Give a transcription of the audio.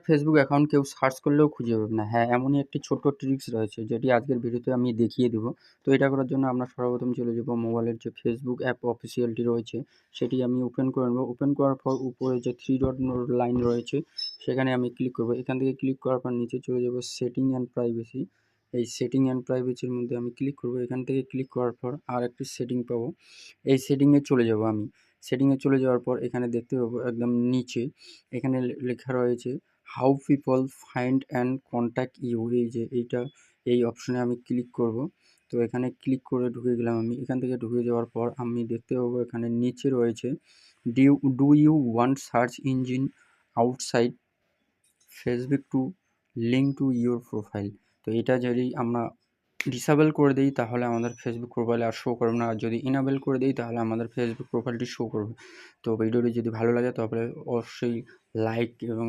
Facebook account কেউ search করলেও খুঁজে পাবে না। হ্যাঁ, এমনই একটি ছোট্ট ট্রিক্স রয়েছে যেটি আজকের ভিডিওতে আমি দেখিয়ে দেবো। তো এটা করার জন্য আমরা সর্বপ্রথম চলে যাব মোবাইলের যে ফেসবুক অ্যাপ অফিসিয়ালটি রয়েছে সেটি আমি ওপেন করে নেব। ওপেন করার পর উপরে যে 3 ডট লাইন রয়েছে সেখানে আমি ক্লিক করব। এখান থেকে ক্লিক করার পর নিচে চলে যাব সেটিং অ্যান্ড প্রাইভেসি। এই সেটিং অ্যান্ড প্রাইভেসির মধ্যে আমি ক্লিক করব। এখান থেকে ক্লিক করার পর আর একটি সেটিং পাবো। এই সেটিংয়ে চলে যাব আমি। সেটিংয়ে চলে যাওয়ার পর এখানে দেখতে পাবো একদম নিচে এখানে লেখা রয়েছে how people find and contact you. এই যে এই অপশনে আমি ক্লিক করব। তো এখানে ক্লিক করে ঢুকে গেলাম আমি। এখান থেকে ঢুকে যাওয়ার পর আমি দেখতে পাবো এখানে নিচে রয়েছে do you want search engine outside Facebook to link to your profile. তো এটা যদি আমরা ডিসেবল করে দিই তাহলে আমাদের ফেসবুক প্রোফাইলে আর শো করবে না, আর যদি ইনেবল করে দিই তাহলে আমাদের ফেসবুক প্রোফাইলটি শো করবে। তো ভিডিওটি যদি ভালো লাগে তাহলে অবশ্যই লাইক এবং